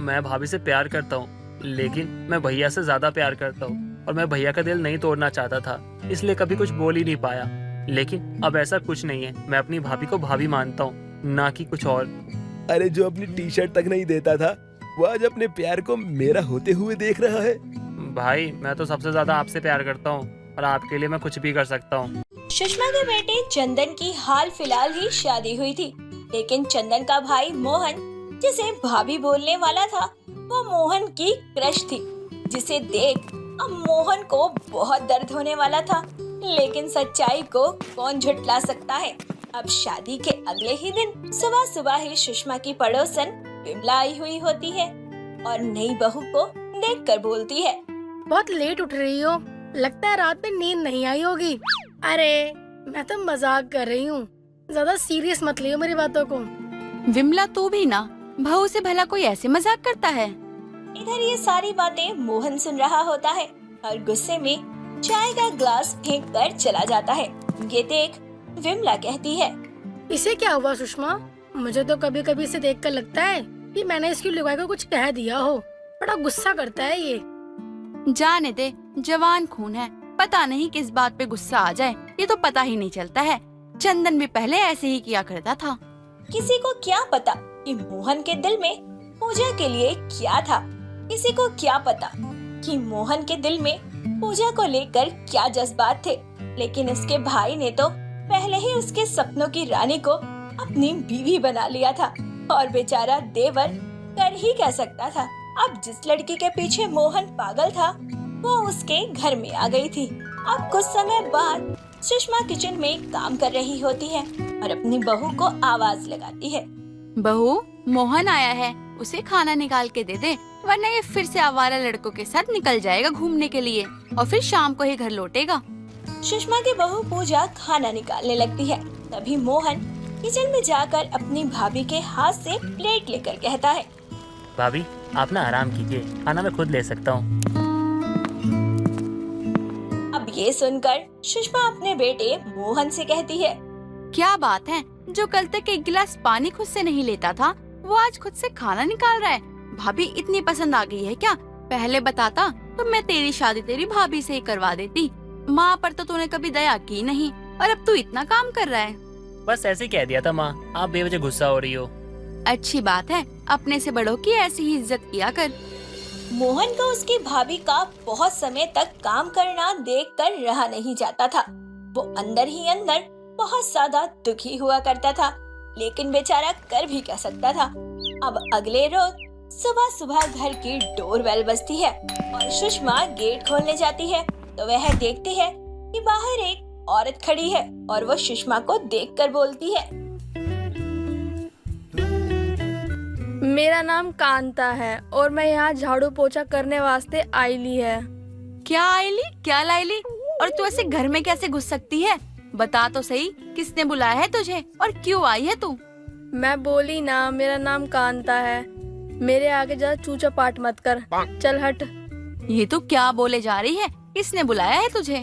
मैं भाभी से प्यार करता हूँ, लेकिन मैं भैया से ज्यादा प्यार करता हूँ और मैं भैया का दिल नहीं तोड़ना चाहता था, इसलिए कभी कुछ बोल ही नहीं पाया। लेकिन अब ऐसा कुछ नहीं है, मैं अपनी भाभी को भाभी मानता हूँ, ना कि कुछ और। अरे जो अपनी टी शर्ट तक नहीं देता था, वो आज अपने प्यार को मेरा होते हुए देख रहा है। भाई मैं तो सबसे ज्यादा आपसे प्यार करता हूँ और आपके लिए मैं कुछ भी कर सकता हूँ। सुषमा के बेटे चंदन की हाल फिलहाल ही शादी हुई थी, लेकिन चंदन का भाई मोहन, जिसे भाभी बोलने वाला था, वो मोहन की क्रश थी, जिसे देख अब मोहन को बहुत दर्द होने वाला था। लेकिन सच्चाई को कौन झुठला सकता है। अब शादी के अगले ही दिन सुबह सुबह ही सुषमा की पड़ोसन विमला आई हुई होती है और नई बहू को देखकर बोलती है, बहुत लेट उठ रही हो, लगता है रात में नींद नहीं आई होगी। अरे मैं तो मजाक कर रही हूँ, ज्यादा सीरियस मत लियो मेरी बातों को। विमला तू भी ना, बहू से भला कोई ऐसे मजाक करता है। इधर ये सारी बातें मोहन सुन रहा होता है और गुस्से में चाय का ग्लास फेंक कर चला जाता है। ये देख विमला कहती है, इसे क्या हुआ सुषमा? मुझे तो कभी कभी इसे देखकर लगता है कि मैंने इसकी लुगाई को कुछ कह दिया हो। बड़ा गुस्सा करता है ये। जाने दे, जवान खून है, पता नहीं किस बात पे गुस्सा आ जाए, ये तो पता ही नहीं चलता है। चंदन भी पहले ऐसे ही किया करता था। किसी को क्या पता कि मोहन के दिल में पूजा के लिए क्या था। किसी को क्या पता कि मोहन के दिल में पूजा को लेकर क्या जज्बात थे। लेकिन उसके भाई ने तो पहले ही उसके सपनों की रानी को अपनी बीवी बना लिया था और बेचारा देवर कर ही कह सकता था। अब जिस लड़की के पीछे मोहन पागल था, वो उसके घर में आ गई थी। अब कुछ समय बाद सुषमा किचन में काम कर रही होती है और अपनी बहू को आवाज लगाती है, बहू मोहन आया है, उसे खाना निकाल के दे दे, वरना ये फिर से आवारा लड़कों के साथ निकल जाएगा घूमने के लिए और फिर शाम को ही घर लौटेगा। सुषमा की बहू पूजा खाना निकालने लगती है। तभी मोहन किचन में जाकर अपनी भाभी के हाथ से प्लेट लेकर कहता है, भाभी आप ना आराम कीजिए, खाना मैं खुद ले सकता हूँ। अब ये सुनकर सुषमा अपने बेटे मोहन से कहती है, क्या बात है, जो कल तक एक गिलास पानी खुद से नहीं लेता था, वो आज खुद से खाना निकाल रहा है। भाभी इतनी पसंद आ गई है क्या? पहले बताता तो मैं तेरी शादी तेरी भाभी से ही करवा देती। माँ पर तो तूने कभी दया की नहीं और अब तू इतना काम कर रहा है। बस ऐसे कह दिया था माँ, आप बेवजह गुस्सा हो रही हो। अच्छी बात है, अपने से बड़ों की ऐसी ही इज्जत किया कर। मोहन को उसकी भाभी का बहुत समय तक काम करना देखकर रहा नहीं जाता था। वो अंदर ही अंदर बहुत ज्यादा दुखी हुआ करता था, लेकिन बेचारा कर भी क्या सकता था। अब अगले रोज सुबह सुबह घर की डोरबेल बजती है और सुषमा गेट खोलने जाती है तो वह देखती है कि बाहर एक औरत खड़ी है और वो सुषमा को देखकर बोलती है, मेरा नाम कांता है और मैं यहाँ झाड़ू पोछा करने वास्ते आईली है। क्या आईली, क्या लाईली? और तू ऐसे घर में कैसे घुस सकती है? बता तो सही, किसने बुलाया है तुझे और क्यों आई है तू? मैं बोली ना, मेरा नाम कांता है। मेरे आगे ज्यादा चूचा पाट मत कर, चल हट। ये तो क्या बोले जा रही है? किसने बुलाया है तुझे?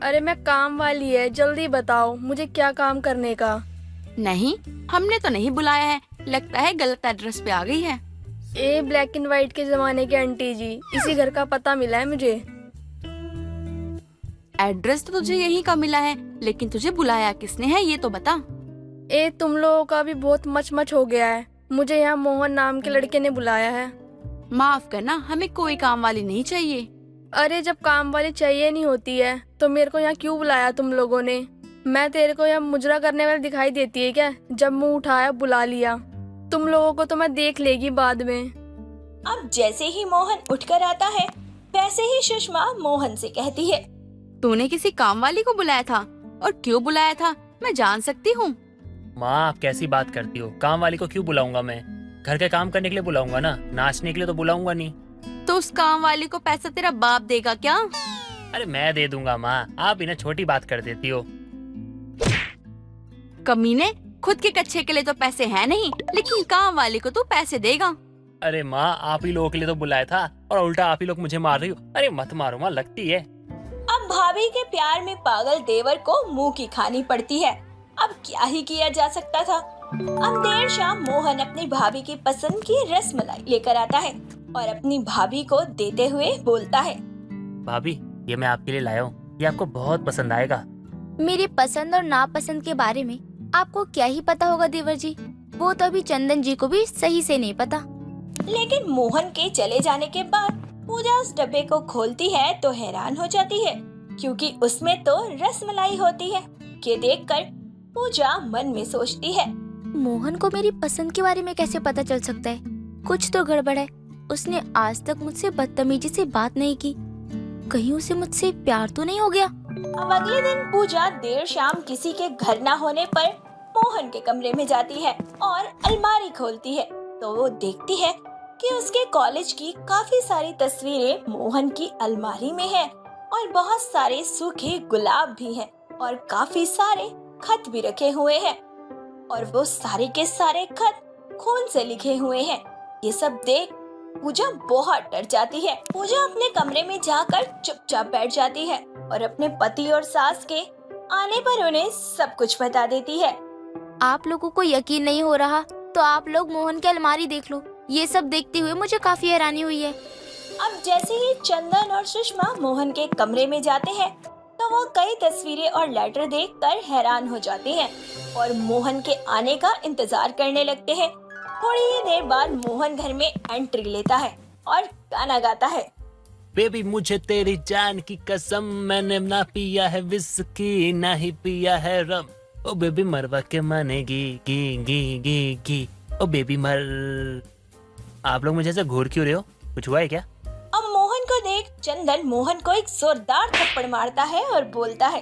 अरे मैं काम वाली है, जल्दी बताओ मुझे क्या काम करने का। नहीं, हमने तो नहीं बुलाया है, लगता है गलत एड्रेस पे आ गई है। ए ब्लैक एंड व्हाइट के जमाने के आंटी जी, इसी घर का पता मिला है मुझे। एड्रेस तो तुझे यहीं का मिला है, लेकिन तुझे बुलाया किसने है ये तो बता। ए तुम लोगों का भी बहुत मच हो गया है, मुझे यहाँ मोहन नाम के लड़के ने बुलाया है। माफ करना, हमें कोई काम वाली नहीं चाहिए। अरे जब काम वाली चाहिए नहीं होती है तो मेरे को यहाँ क्यों बुलाया तुम लोगों ने? मैं तेरे को यहाँ मुजरा करने वाली दिखाई देती है क्या? जब मुंह उठाया बुला लिया। तुम लोगों को तो मैं देख लेगी बाद में। अब जैसे ही मोहन उठकर आता है, वैसे ही सुषमा मोहन से कहती है, तूने किसी काम वाली को बुलाया था और क्यों बुलाया था, मैं जान सकती हूँ? माँ आप कैसी बात करती हो, काम वाली को क्यों बुलाऊंगा मैं? घर के काम करने के लिए बुलाऊंगा ना, नाचने के लिए तो बुलाऊंगा नहीं। तो उस काम वाली को पैसा तेरा बाप देगा क्या? अरे मैं दे दूंगा माँ, आप बिना छोटी बात कर देती हो। कमीने, खुद के कच्चे के लिए तो पैसे हैं नहीं, लेकिन काम वाली को तू पैसे देगा। अरे माँ आप ही लोगों के लिए तो बुलाया था और उल्टा आप ही लोग मुझे मार रही हो। अरे मत मारो माँ, लगती है। अब भाभी के प्यार में पागल देवर को मुंह की खानी पड़ती है। अब क्या ही किया जा सकता था। अब देर शाम मोहन अपनी भाभी की पसंद की रसमलाई लेकर आता है और अपनी भाभी को देते हुए बोलता है। भाभी, ये मैं आपके लिए लाया हूँ, ये आपको बहुत पसंद आएगा। मेरी पसंद और नापसंद के बारे में आपको क्या ही पता होगा देवर जी, वो तो अभी चंदन जी को भी सही से नहीं पता। लेकिन मोहन के चले जाने के बाद पूजा उस डब्बे को खोलती है तो हैरान हो जाती है, क्योंकि उसमें तो रसमलाई होती है। ये देखकर पूजा मन में सोचती है, मोहन को मेरी पसंद के बारे में कैसे पता चल सकता है? कुछ तो गड़बड़ है। उसने आज तक मुझसे बदतमीजी से बात नहीं की, कहीं उसे मुझसे प्यार तो नहीं हो गया? अब अगले दिन पूजा देर शाम किसी के घर न होने पर मोहन के कमरे में जाती है और अलमारी खोलती है तो वो देखती है कि उसके कॉलेज की काफी सारी तस्वीरें मोहन की अलमारी में है और बहुत सारे सूखे गुलाब भी हैं और काफी सारे खत भी रखे हुए हैं और वो सारे के सारे खत खून से लिखे हुए हैं। ये सब देख पूजा बहुत डर जाती है। पूजा अपने कमरे में जाकर चुपचाप बैठ जाती है और अपने पति और सास के आने पर उन्हें सब कुछ बता देती है। आप लोगों को यकीन नहीं हो रहा तो आप लोग मोहन की अलमारी देख लो। ये सब देखते हुए मुझे काफी हैरानी हुई है। अब जैसे ही चंदन और सुषमा मोहन के कमरे में जाते हैं तो वो कई तस्वीरें और लेटर देखकर हैरान हो जाते हैं और मोहन के आने का इंतजार करने लगते हैं। थोड़ी ही देर बाद मोहन घर में एंट्री लेता है और गाना गाता है। बेबी, मुझे तेरी जान की कसम, मैंने ना पिया है विस्की ना ही पिया है रम। ओ बेबी मरवा के मानेगी गी गी गी गी। ओ बेबी मर। आप लोग मुझे ऐसे घूर क्यों रहे हो? कुछ हुआ है क्या? अब मोहन को देख चंदन मोहन को एक जोरदार थप्पड़ मारता है और बोलता है,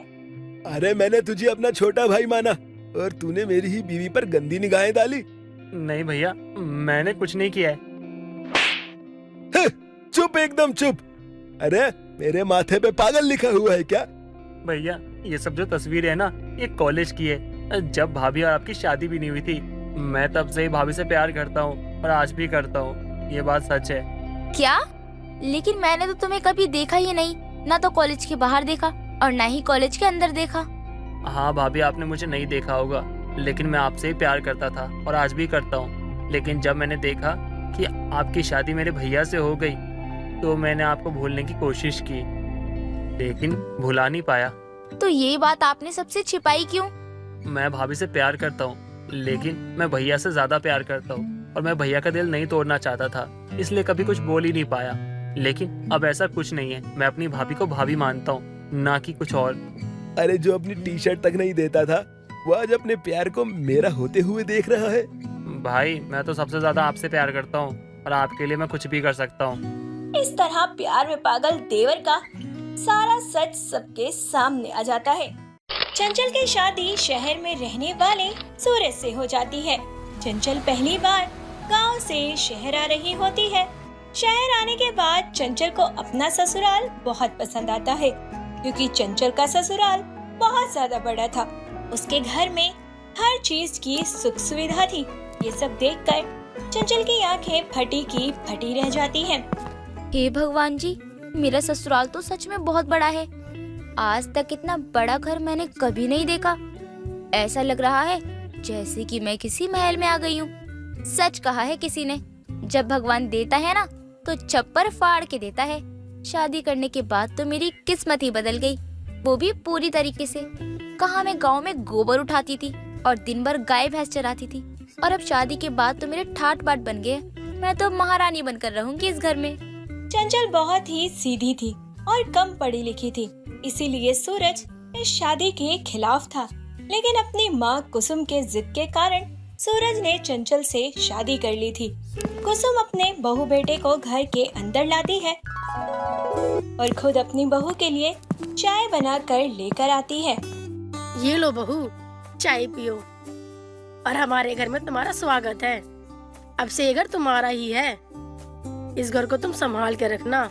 अरे मैंने तुझे अपना छोटा भाई माना और तूने मेरी ही बीवी पर गंदी निगाहें डाली। नहीं भैया, मैंने कुछ नहीं किया है। चुप, एकदम चुप। अरे मेरे माथे पे पागल लिखा हुआ है क्या? भैया, ये सब जो तस्वीर है ना, ये कॉलेज की है। जब भाभी और आपकी शादी भी नहीं हुई थी, मैं तब से ही भाभी से प्यार करता हूँ और आज भी करता हूँ। ये बात सच है। क्या? लेकिन मैंने तो तुम्हें कभी देखा ही नहीं, ना तो कॉलेज के बाहर देखा और ना ही कॉलेज के अंदर देखा। हाँ भाभी, आपने मुझे नहीं देखा होगा, लेकिन मैं आपसे ही प्यार करता था और आज भी करता हूँ। लेकिन जब मैंने देखा कि आपकी शादी मेरे भैया से हो गई तो मैंने आपको भूलने की कोशिश की, लेकिन भुला नहीं पाया। तो ये बात आपने सबसे छिपाई क्यों? मैं भाभी से प्यार करता हूँ, लेकिन मैं भैया से ज्यादा प्यार करता हूँ और मैं भैया का दिल नहीं तोड़ना चाहता था, इसलिए कभी कुछ बोल ही नहीं पाया। लेकिन अब ऐसा कुछ नहीं है, मैं अपनी भाभी को भाभी मानता हूँ, ना कि कुछ और। अरे जो अपनी टी शर्ट तक नहीं देता था वो आज अपने प्यार को मेरा होते हुए देख रहा है। भाई, मैं तो सबसे ज्यादा आपसे प्यार करता हूँ और आपके लिए मैं कुछ भी कर सकता हूँ। इस तरह प्यार में पागल देवर का सारा सच सबके सामने आ जाता है। चंचल की शादी शहर में रहने वाले सूरज से हो जाती है। चंचल पहली बार गांव से शहर आ रही होती है। शहर आने के बाद चंचल को अपना ससुराल बहुत पसंद आता है, क्योंकि चंचल का ससुराल बहुत ज्यादा बड़ा था। उसके घर में हर चीज की सुख सुविधा थी। ये सब देखकर चंचल की आंखें फटी की फटी रह जाती हैं। हे भगवान जी, मेरा ससुराल तो सच में बहुत बड़ा है। आज तक इतना बड़ा घर मैंने कभी नहीं देखा। ऐसा लग रहा है जैसे कि मैं किसी महल में आ गई हूँ। सच कहा है किसी ने, जब भगवान देता है ना तो छप्पर फाड़ के देता है। शादी करने के बाद तो मेरी किस्मत ही बदल गई, वो भी पूरी तरीके से। कहाँ मैं गांव में गोबर उठाती थी और दिन भर गाय भैंस चराती थी, और अब शादी के बाद तो मेरे ठाट बाट बन गए। मैं तो महारानी बनकर रहूंगी इस घर में। चंचल बहुत ही सीधी थी और कम पढ़ी लिखी थी, इसीलिए सूरज इस शादी के खिलाफ था। लेकिन अपनी माँ कुसुम के जिद के कारण सूरज ने चंचल से शादी कर ली थी। कुसुम अपने बहू बेटे को घर के अंदर लाती है और खुद अपनी बहू के लिए चाय बनाकर लेकर आती है। ये लो बहू, चाय पियो और हमारे घर में तुम्हारा स्वागत है। अब से ये घर तुम्हारा ही है। इस घर को तुम संभाल के रखना।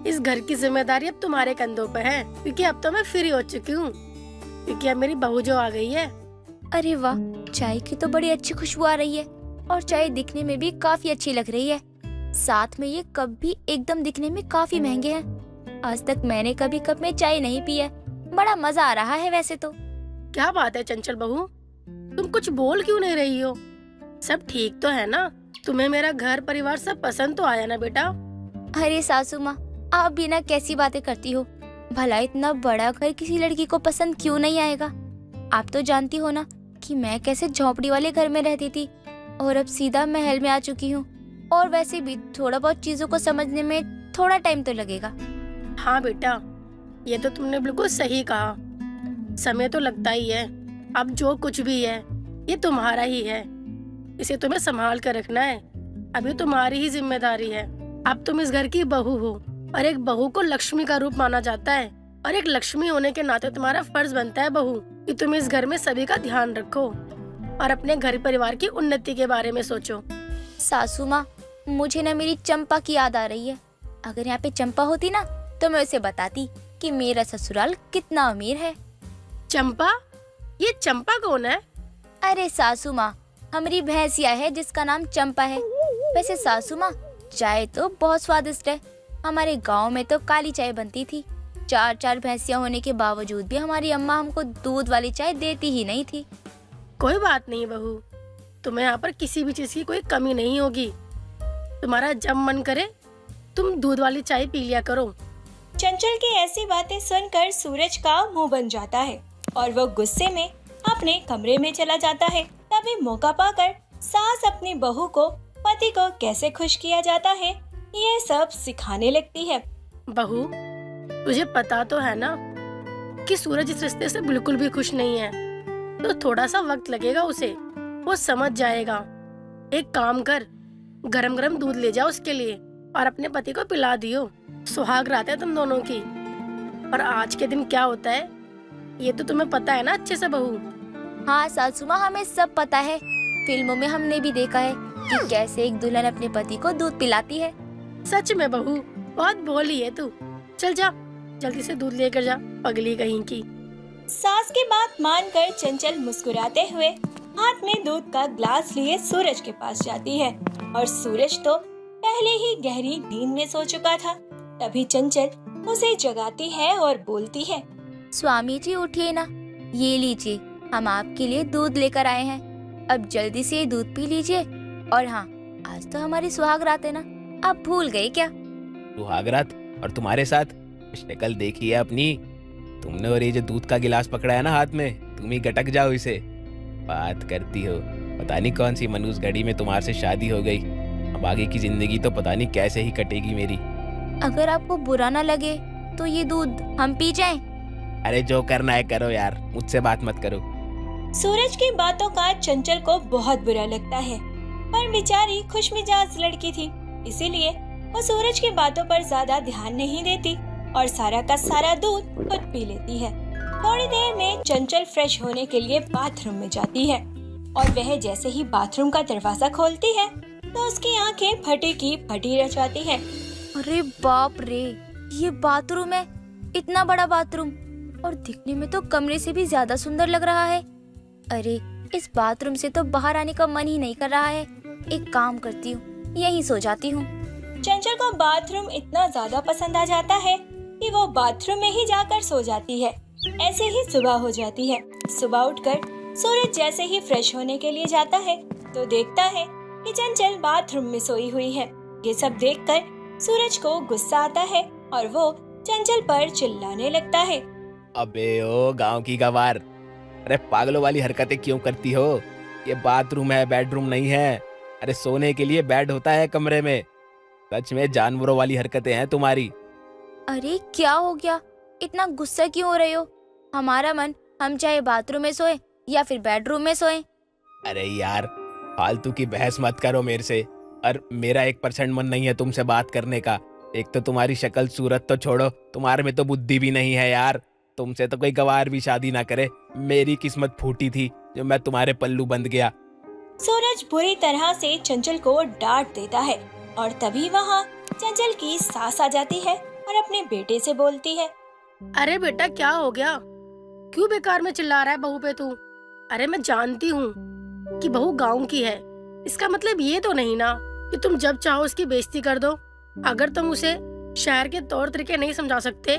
इस घर की जिम्मेदारी अब तुम्हारे कंधों पर है, क्योंकि अब तो मैं फ्री हो चुकी हूँ, क्योंकि अब मेरी बहू जो आ गई है। अरे वाह, चाय की तो बड़ी अच्छी खुशबू आ रही है और चाय दिखने में भी काफी अच्छी लग रही है। साथ में ये कप भी एकदम दिखने में काफी महंगे हैं। आज तक मैंने कभी कप में चाय नहीं पी है। बड़ा मजा आ रहा है वैसे तो। क्या बात है चंचल बहू, तुम कुछ बोल क्यों नहीं रही हो? सब ठीक तो है ना? तुम्हें मेरा घर परिवार सब पसंद तो आया ना बेटा? अरे सासू माँ, आप भी ना कैसी बातें करती हो। भला इतना बड़ा घर किसी लड़की को पसंद क्यों नहीं आएगा। आप तो जानती हो ना कि मैं कैसे झोपड़ी वाले घर में रहती थी और अब सीधा महल में आ चुकी हूँ। और वैसे भी थोड़ा बहुत चीजों को समझने में थोड़ा टाइम तो लगेगा। हाँ बेटा, ये तो तुमने बिल्कुल सही कहा। समय तो लगता ही है। अब जो कुछ भी है ये तुम्हारा ही है, इसे तुम्हें संभाल कर रखना है। अभी तुम्हारी ही जिम्मेदारी है। अब तुम इस घर की बहू हो और एक बहू को लक्ष्मी का रूप माना जाता है, और एक लक्ष्मी होने के नाते तुम्हारा फर्ज बनता है बहू कि तुम इस घर में सभी का ध्यान रखो और अपने घर परिवार की उन्नति के बारे में सोचो। सासू माँ, मुझे ना मेरी चंपा की याद आ रही है। अगर यहाँ पे चंपा होती ना तो मैं उसे बताती कि मेरा ससुराल कितना अमीर है। चंपा? ये चंपा कौन है? अरे सासू माँ, हमारी भैंसिया है जिसका नाम चंपा है। वैसे सासू माँ, चाय तो बहुत स्वादिष्ट है। हमारे गांव में तो काली चाय बनती थी। 4 भैंसियां होने के बावजूद भी हमारी अम्मा हमको दूध वाली चाय देती ही नहीं थी। कोई बात नहीं बहू, तुम्हें यहाँ पर किसी भी चीज की कोई कमी नहीं होगी। तुम्हारा जब मन करे तुम दूध वाली चाय पी लिया करो। चंचल की ऐसी बातें सुनकर सूरज का मुंह बन जाता है और वो गुस्से में अपने कमरे में चला जाता है। तभी मौका पाकर सास अपनी बहू को पति को कैसे खुश किया जाता है ये सब सिखाने लगती है। बहू, तुझे पता तो है ना कि सूरज इस रिश्ते से बिल्कुल भी खुश नहीं है, तो थोड़ा सा वक्त लगेगा उसे, वो समझ जाएगा। एक काम कर, गरम गरम दूध ले जाओ उसके लिए और अपने पति को पिला दियो। सुहाग रात है तुम दोनों की। और आज के दिन क्या होता है ये तो तुम्हें पता है ना अच्छे से बहू। हाँ सासू माँ, हमें सब पता है। फिल्मों में हमने भी देखा है कि कैसे एक दुल्हन अपने पति को दूध पिलाती है। सच में बहू, बहुत भोली है तू। चल जा, जल्दी से दूध लेकर जा, पगली कहीं की। सास की बात मानकर चंचल मुस्कुराते हुए हाथ में दूध का ग्लास लिए सूरज के पास जाती है। और सूरज तो पहले ही गहरी नींद में सो चुका था। तभी चंचल उसे जगाती है और बोलती है, स्वामी जी उठिए ना, ये लीजिए, हम आपके लिए दूध लेकर आए हैं। अब जल्दी से ये दूध पी लीजिए। और हाँ, आज तो हमारी सुहाग रात है ना, आप भूल गए क्या? सुहागरात? और तुम्हारे साथ शक्ल देखी है अपनी तुमने, और ये जो दूध का गिलास पकड़ा है ना हाथ में, तुम ही गटक जाओ इसे। बात करती हो, पता नहीं कौन सी मनूस घड़ी में तुम्हारे से शादी हो गई। अब आगे की जिंदगी तो पता नहीं कैसे ही कटेगी मेरी। अगर आपको बुरा ना लगे तो ये दूध हम पी जाएं। अरे जो करना है करो यार, मुझसे बात मत करो। सूरज की बातों का चंचल को बहुत बुरा लगता है, पर बेचारी खुशमिजाज लड़की थी, इसीलिए वो सूरज की बातों पर ज्यादा ध्यान नहीं देती और सारा का सारा दूध खुद पी लेती है। थोड़ी देर में चंचल फ्रेश होने के लिए बाथरूम में जाती है और वह जैसे ही बाथरूम का दरवाजा खोलती है तो उसकी आंखें फटी की फटी रह जाती है। अरे बाप रे, ये बाथरूम है, इतना बड़ा बाथरूम, और दिखने में तो कमरे से भी ज्यादा सुंदर लग रहा है। अरे इस बाथरूम से तो बाहर आने का मन ही नहीं कर रहा है। एक काम करती हूँ, यहीं सो जाती हूँ। चंचल को बाथरूम इतना ज्यादा पसंद आ जाता है कि वो बाथरूम में ही जाकर सो जाती है। ऐसे ही सुबह हो जाती है। सुबह उठकर सूरज जैसे ही फ्रेश होने के लिए जाता है तो देखता है कि चंचल बाथरूम में सोई हुई है। ये सब देखकर सूरज को गुस्सा आता है और वो चंचल पर चिल्लाने लगता है, अबे ओ गांव की गवार, अरे पागलों वाली हरकतें क्यों करती हो? ये बाथरूम है, बेडरूम नहीं है। अरे सोने के लिए बेड होता है कमरे में। सच में जानवरों वाली हरकतें हैं तुम्हारी। अरे क्या हो गया, इतना गुस्सा क्यों हो रहे हो? हमारा मन, हम चाहे बाथरूम में सोए या फिर बेडरूम में सोए। अरे यार, फालतू की बहस मत करो मेरे से। और मेरा 1% मन नहीं है तुमसे बात करने का। एक तो तुम्हारी शक्ल सूरत तो छोड़ो, तुम्हारे में तो बुद्धि भी नहीं है यार। तुमसे तो कोई गवार भी शादी ना करे। मेरी किस्मत फूटी थी जो मैं तुम्हारे पल्लू बंध गया। सूरज बुरी तरह से चंचल को डांट देता है और तभी वहाँ चंचल की सास आ जाती है और अपने बेटे से बोलती है, अरे बेटा क्या हो गया? क्यों बेकार में चिल्ला रहा है बहू पे तू? अरे मैं जानती हूँ कि बहू गाँव की है, इसका मतलब ये तो नहीं ना कि तुम जब चाहो उसकी बेइज्जती कर दो। अगर तुम उसे शहर के तौर तरीके नहीं समझा सकते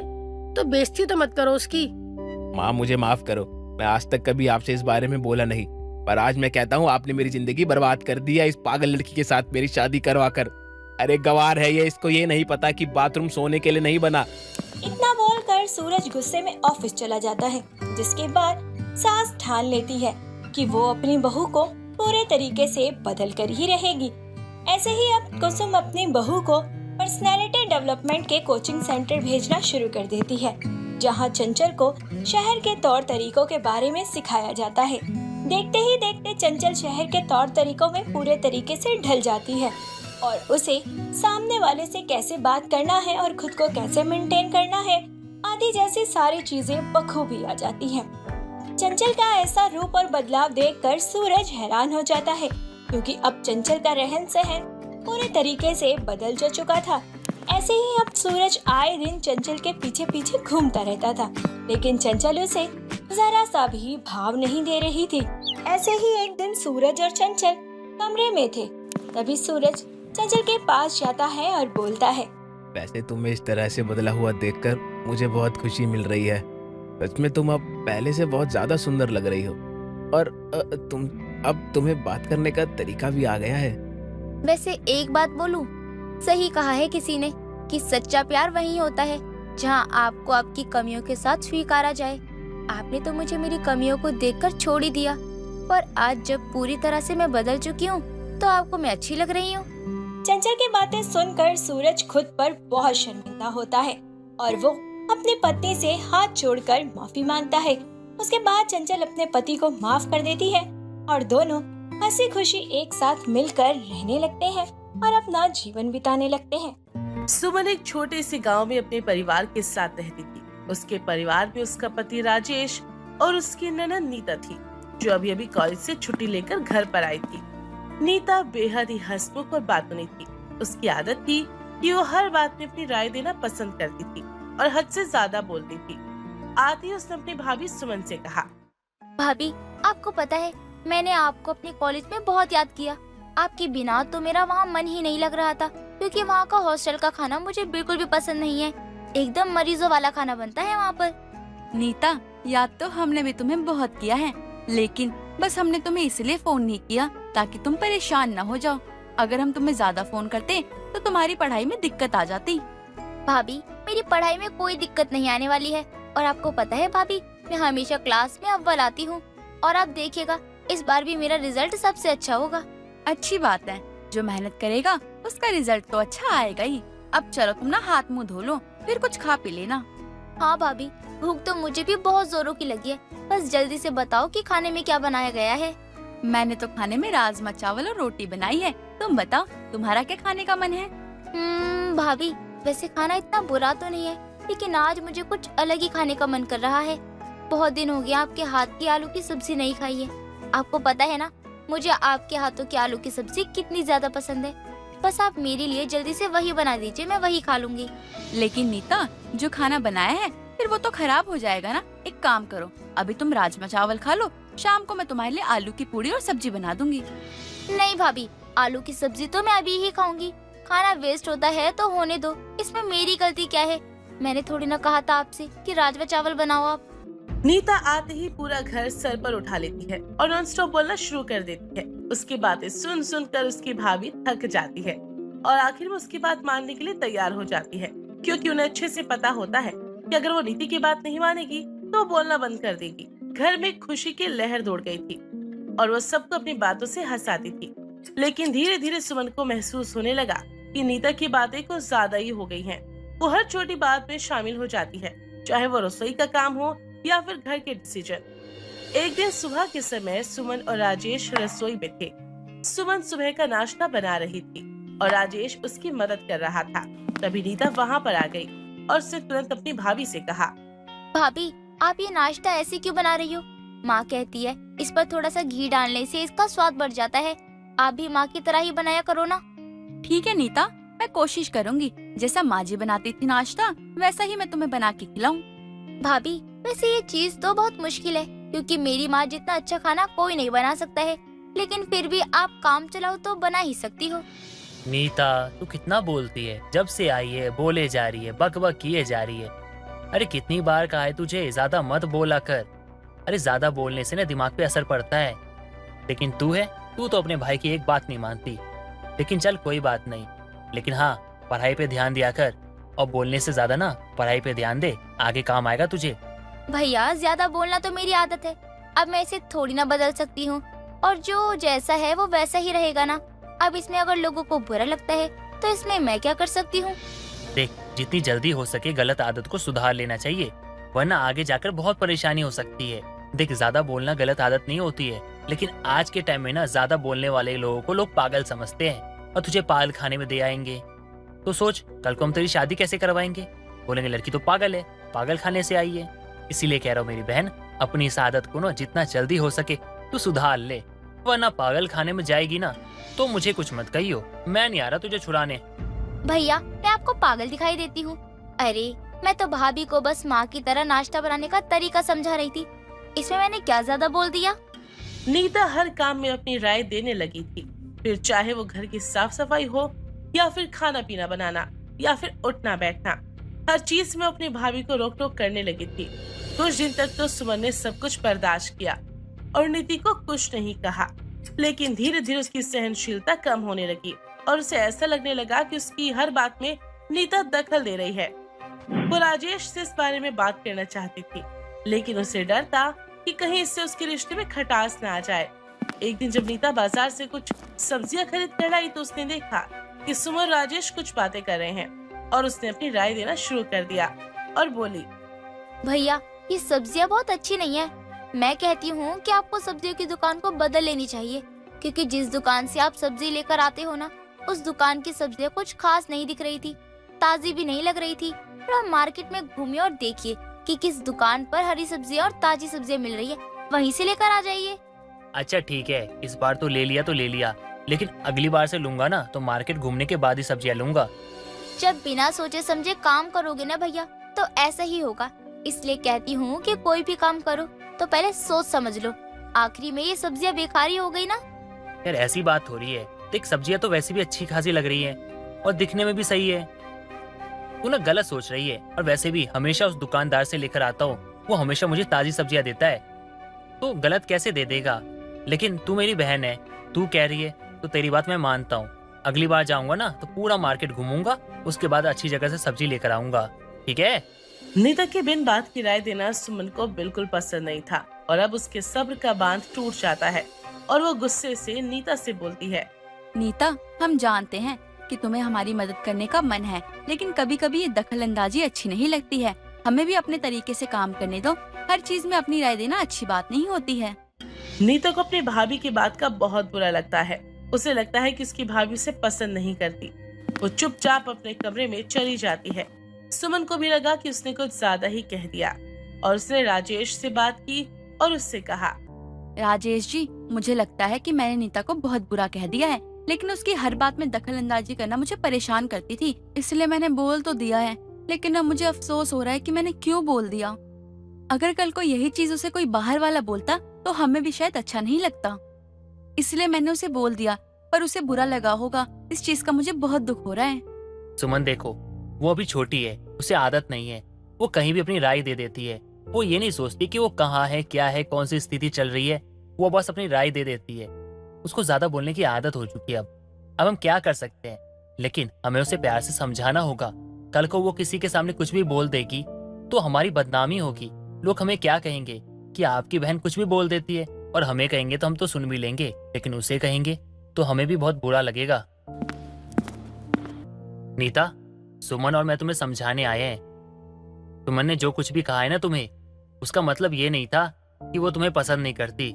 तो बेइज्जती तो मत करो उसकी। माँ मुझे माफ करो, मैं आज तक कभी आपसे इस बारे में बोला नहीं। पर आज मैं कहता हूँ आपने मेरी जिंदगी बर्बाद कर दी है इस पागल लड़की के साथ मेरी शादी करवा कर। अरे गवार है ये, इसको ये नहीं पता कि बाथरूम सोने के लिए नहीं बना। इतना बोलकर सूरज गुस्से में ऑफिस चला जाता है, जिसके बाद सास ठान लेती है कि वो अपनी बहू को पूरे तरीके से बदल कर ही रहेगी। ऐसे ही अब कुसुम अपनी बहू को पर्सनैलिटी डेवलपमेंट के कोचिंग सेंटर भेजना शुरू कर देती है, जहां चंचल को शहर के तौर तरीकों के बारे में सिखाया जाता है। देखते ही देखते चंचल शहर के तौर तरीकों में पूरे तरीके से ढल जाती है और उसे सामने वाले से कैसे बात करना है और खुद को कैसे मेंटेन करना है आदि जैसी सारी चीजें बखूबी आ जाती हैं। चंचल का ऐसा रूप और बदलाव देखकर सूरज हैरान हो जाता है, क्योंकि अब चंचल का रहन सहन पूरे तरीके से बदल जा चुका था। ऐसे ही अब सूरज आए दिन चंचल के पीछे पीछे घूमता रहता था, लेकिन चंचल उसे जरा सा भी भाव नहीं दे रही थी। ऐसे ही एक दिन सूरज और चंचल कमरे में थे, तभी सूरज चंचल के पास जाता है और बोलता है, वैसे तुम्हें इस तरह से बदला हुआ देखकर मुझे बहुत खुशी मिल रही है। सच में तुम अब पहले से बहुत ज्यादा सुंदर लग रही हो और तुम्हें बात करने का तरीका भी आ गया है। वैसे एक बात बोलूं, सही कहा है किसी ने कि सच्चा प्यार वही होता है जहां आपको आपकी कमियों के साथ स्वीकारा जाए। आपने तो मुझे मेरी कमियों को देखकर छोड़ ही दिया, पर आज जब पूरी तरह से मैं बदल चुकी हूँ तो आपको मैं अच्छी लग रही हूँ। चंचल की बातें सुनकर सूरज खुद पर बहुत शर्मिंदा होता है और वो अपनी पत्नी से हाथ जोड़कर माफी मांगता है। उसके बाद चंचल अपने पति को माफ कर देती है और दोनों हंसी खुशी एक साथ मिलकर रहने लगते हैं और अपना जीवन बिताने लगते हैं। सुमन एक छोटे से गांव में अपने परिवार के साथ रहती थी। उसके परिवार में उसका पति राजेश और उसकी ननद नीता थी, जो अभी अभी कॉलेज से छुट्टी लेकर घर पर आई थी। नीता बेहद ही हंसमुख और बातूनी थी। उसकी आदत थी कि वो हर बात में अपनी राय देना पसंद करती थी और हद से ज्यादा बोलती थी। आते ही उसने अपनी भाभी सुमन से कहा, भाभी, आपको पता है मैंने आपको अपने कॉलेज में बहुत याद किया। आपके बिना तो मेरा वहाँ मन ही नहीं लग रहा था, क्योंकि वहाँ का हॉस्टल का खाना मुझे बिल्कुल भी पसंद नहीं है। एकदम मरीजों वाला खाना बनता है वहाँ पर। नीता, याद तो हमने भी तुम्हें बहुत किया है, लेकिन बस हमने तुम्हें इसलिए फोन नहीं किया ताकि तुम परेशान न हो जाओ। अगर हम तुम्हें ज्यादा फोन करते तो तुम्हारी पढ़ाई में दिक्कत आ जाती। भाभी, मेरी पढ़ाई में कोई दिक्कत नहीं आने वाली है, और आपको पता है भाभी, मैं हमेशा क्लास में अव्वल आती हूँ, और आप देखिएगा इस बार भी मेरा रिजल्ट सबसे अच्छा होगा। अच्छी बात है, जो मेहनत करेगा उसका रिजल्ट तो अच्छा आएगा ही। अब चलो तुम ना हाथ मुंह धो लो, फिर कुछ खा पी लेना। हाँ भाभी, भूख तो मुझे भी बहुत जोरों की लगी है। बस जल्दी से बताओ कि खाने में क्या बनाया गया है। मैंने तो खाने में राजमा चावल और रोटी बनाई है। तुम बताओ, तुम्हारा क्या खाने का मन है? भाभी, वैसे खाना इतना बुरा तो नहीं है, लेकिन आज मुझे कुछ अलग ही खाने का मन कर रहा है। बहुत दिन हो गया आपके हाथ की आलू की सब्जी नहीं खाई है। आपको पता है ना, मुझे आपके हाथों की आलू की सब्जी कितनी ज्यादा पसंद है। बस आप मेरे लिए जल्दी से वही बना दीजिए, मैं वही खा लूंगी। लेकिन नीता, जो खाना बनाया है फिर वो तो खराब हो जाएगा ना। एक काम करो, अभी तुम राजमा चावल खा लो, शाम को मैं तुम्हारे लिए आलू की पूड़ी और सब्जी बना दूंगी। नहीं भाभी, आलू की सब्जी तो मैं अभी ही खाऊंगी। खाना वेस्ट होता है तो होने दो, इसमें मेरी गलती क्या है? मैंने थोड़ी ना कहा था आपसे कि राजमा चावल बनाओ आप। नीता आते ही पूरा घर सर पर उठा लेती है और नॉन स्टॉप बोलना शुरू कर देती है। उसकी बातें सुन सुन कर उसकी भाभी थक जाती है और आखिर में उसकी बात मानने के लिए तैयार हो जाती है, क्योंकि उन्हें अच्छे से पता होता है कि अगर वो नीति की बात नहीं मानेगी तो वो बोलना बंद कर देगी। घर में खुशी की लहर दौड़ गई थी और वो सबको अपनी बातों से हंसाती थी। लेकिन धीरे धीरे सुमन को महसूस होने लगा कि नीता की बातें कुछ ज्यादा ही हो गई हैं। वो हर छोटी बात में शामिल हो जाती है, चाहे वो रसोई का काम हो या फिर घर के डिसीजन। एक दिन सुबह के समय सुमन और राजेश रसोई में थे। सुमन सुबह का नाश्ता बना रही थी और राजेश उसकी मदद कर रहा था। तभी नीता वहाँ पर आ गई और उसने तुरंत अपनी भाभी से कहा, भाभी, आप ये नाश्ता ऐसे क्यों बना रही हो? माँ कहती है इस पर थोड़ा सा घी डालने से इसका स्वाद बढ़ जाता है। आप भी माँ की तरह ही बनाया करो ना। ठीक है नीता, मैं कोशिश करूंगी, जैसा माँ जी बनाती थी नाश्ता वैसा ही मैं तुम्हें बना के खिलाऊं। भाभी, वैसे ये चीज तो बहुत मुश्किल है, क्योंकि मेरी माँ जितना अच्छा खाना कोई नहीं बना सकता है, लेकिन फिर भी आप काम चलाओ तो बना ही सकती हो। नीता, तू कितना बोलती है? जब से आई है बोले जा रही है, बक बक किए जा रही है। अरे कितनी बार कहा है तुझे ज्यादा मत बोला कर। अरे ज्यादा बोलने से ना दिमाग पे असर पड़ता है। लेकिन तू तो अपने भाई की एक बात नहीं मानती। लेकिन चल कोई बात नहीं, लेकिन हाँ, पढ़ाई पे ध्यान दिया कर और बोलने से ज्यादा ना पढ़ाई पे ध्यान दे, आगे काम आएगा तुझे। भैया ज्यादा बोलना तो मेरी आदत है, अब मैं इसे थोड़ी ना बदल सकती हूँ, और जो जैसा है वो वैसा ही रहेगा ना। अब इसमें अगर लोगों को बुरा लगता है तो इसमें मैं क्या कर सकती हूँ। देख, जितनी जल्दी हो सके गलत आदत को सुधार लेना चाहिए, वरना आगे जाकर बहुत परेशानी हो सकती है। देख, ज्यादा बोलना गलत आदत नहीं होती है, लेकिन आज के टाइम में ना ज्यादा बोलने वाले लोगों को लोग पागल समझते हैं और तुझे पागल खाने में दे आएंगे। तो सोच, कल को हम तेरी शादी कैसे करवाएंगे? बोलेंगे लड़की तो पागल है, पागल खाने से आई है। इसीलिए कह रहा हूँ मेरी बहन, अपनी इस आदत को ना जितना जल्दी हो सके तू सुधार ले, वरना पागल खाने में जाएगी ना तो मुझे कुछ मत कहियो, मैं नहीं आ रहा तुझे छुड़ाने। भैया मैं आपको पागल दिखाई देती हूँ? अरे मैं तो भाभी को बस माँ की तरह नाश्ता बनाने का तरीका समझा रही थी, इसमें मैंने क्या ज्यादा बोल दिया? नीता हर काम में अपनी राय देने लगी थी, फिर चाहे वो घर की साफ सफाई हो या फिर खाना पीना बनाना या फिर उठना बैठना, हर चीज में अपनी भाभी को रोक टोक करने लगी थी। कुछ दिन तक तो सुमन ने सब कुछ बर्दाश्त किया और नीति को कुछ नहीं कहा, लेकिन धीरे धीरे उसकी सहनशीलता कम होने लगी और उसे ऐसा लगने लगा कि उसकी हर बात में नीता दखल दे रही है। वो राजेश से इस बारे में बात करना चाहती थी, लेकिन उसे डर था कि कहीं इससे उसके रिश्ते में खटास न आ जाए। एक दिन जब नीता बाजार से कुछ सब्जियां खरीद कर आई तो उसने देखा कि सुमन और राजेश कुछ बातें कर रहे हैं और उसने अपनी राय देना शुरू कर दिया और बोली, भैया ये सब्जियाँ बहुत अच्छी नहीं है, मैं कहती हूँ कि आपको सब्जियों की दुकान को बदल लेनी चाहिए, क्योंकि जिस दुकान से आप सब्जी लेकर आते हो ना, उस दुकान की सब्जियाँ कुछ खास नहीं दिख रही थी, ताजी भी नहीं लग रही थी। थोड़ा मार्केट में घूमिए और देखिए कि किस दुकान पर हरी सब्जियाँ और ताजी सब्जियाँ मिल रही है, वहीं से लेकर आ जाइए। अच्छा ठीक है, इस बार तो ले लिया, लेकिन अगली बार से लूंगा ना तो मार्केट घूमने के बाद ही सब्जियां लूंगा। जब बिना सोचे समझे काम करोगे ना भैया तो ऐसा ही होगा, इसलिए कहती हूँ कि कोई भी काम करो तो पहले सोच समझ लो, आखिरी में ये सब्जियाँ बेकार ही हो गई ना। यार ऐसी बात हो रही है, देख सब्जियां तो वैसे भी अच्छी खासी लग रही है और दिखने में भी सही है, तू ना गलत सोच रही है। और वैसे भी हमेशा उस दुकानदार से लेकर आता हूँ, वो हमेशा मुझे ताजी सब्जियां देता है, तो गलत कैसे दे देगा। लेकिन तू मेरी बहन है, तू कह रही है तो तेरी बात मैं मानता हूँ। अगली बार जाऊंगा ना तो पूरा मार्केट घूमूंगा, उसके बाद अच्छी जगह से सब्जी लेकर आऊंगा, ठीक है? नीता के बिन बात की राय देना सुमन को बिल्कुल पसंद नहीं था और अब उसके सब्र का बांध टूट जाता है और वो गुस्से से नीता से बोलती है, नीता, हम जानते हैं कि तुम्हें हमारी मदद करने का मन है, लेकिन कभी कभी ये दखल अंदाजी अच्छी नहीं लगती है। हमें भी अपने तरीके से काम करने दो, हर चीज में अपनी राय देना अच्छी बात नहीं होती है। नीता को अपनी भाभी की बात का बहुत बुरा लगता है। उसे लगता है कि उसकी भाभी उसे पसंद नहीं करती। वो चुपचाप अपने कमरे में चली जाती है। सुमन को भी लगा कि उसने कुछ ज्यादा ही कह दिया और उसने राजेश से बात की और उससे कहा, राजेश जी, मुझे लगता है कि मैंने नीता को बहुत बुरा कह दिया है, लेकिन उसकी हर बात में दखल अंदाजी करना मुझे परेशान करती थी, इसलिए मैंने बोल तो दिया है, लेकिन अब मुझे अफसोस हो रहा है कि मैंने क्यों बोल दिया। अगर कल को यही चीज उसे कोई बाहर वाला बोलता तो हमें भी शायद अच्छा नहीं लगता, इसलिए मैंने उसे बोल दिया, पर उसे बुरा लगा होगा, इस चीज का मुझे बहुत दुख हो रहा है। सुमन देखो, वो अभी छोटी है, उसे आदत नहीं है, वो कहीं भी अपनी राय दे देती है। वो ये नहीं सोचती कि वो कहाँ है, क्या है, कौन सी स्थिति चल रही है, वो बस अपनी राय दे देती है। उसको ज्यादा बोलने की आदत हो चुकी है। अब हम क्या कर सकते हैं, लेकिन हमें उसे प्यार से समझाना होगा। कल को वो किसी के सामने कुछ भी बोल देगी तो हमारी बदनामी होगी। लोग हमें क्या कहेंगे कि आपकी बहन कुछ भी बोल देती है, और हमें कहेंगे तो हम तो सुन भी लेंगे, लेकिन उसे कहेंगे तो हमें भी बहुत बुरा लगेगा। नीता, सुमन और मैं तुम्हें समझाने आए हैं। सुमन ने जो कुछ भी कहा है ना तुम्हें, उसका मतलब ये नहीं था कि वो तुम्हें पसंद नहीं करती।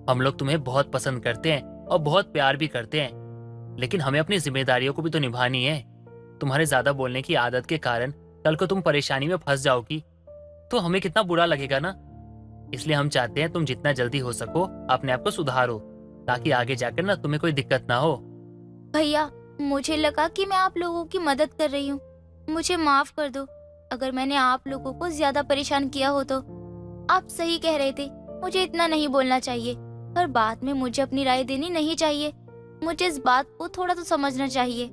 हम लोग तुम्हें बहुत पसंद करते हैं और बहुत प्यार भी करते हैं, लेकिन हमें अपनी जिम्मेदारियों को भी तो निभानी है। तुम्हारे ज्यादा बोलने की आदत के कारण कल को तुम परेशानी में फंस जाओगी तो हमें कितना बुरा लगेगा ना। इसलिए हम चाहते हैं तुम जितना जल्दी हो सको अपने आप को सुधारो, ताकि आगे जाकर ना तुम्हें कोई दिक्कत ना हो। भैया मुझे लगा कि मैं आप लोगों की मदद कर रही हूँ, मुझे माफ कर दो अगर मैंने आप लोगों को ज्यादा परेशान किया हो तो। आप सही कह रहे थे, मुझे इतना नहीं बोलना चाहिए, पर बाद में मुझे अपनी राय देनी नहीं चाहिए। मुझे इस बात को थोड़ा तो समझना चाहिए।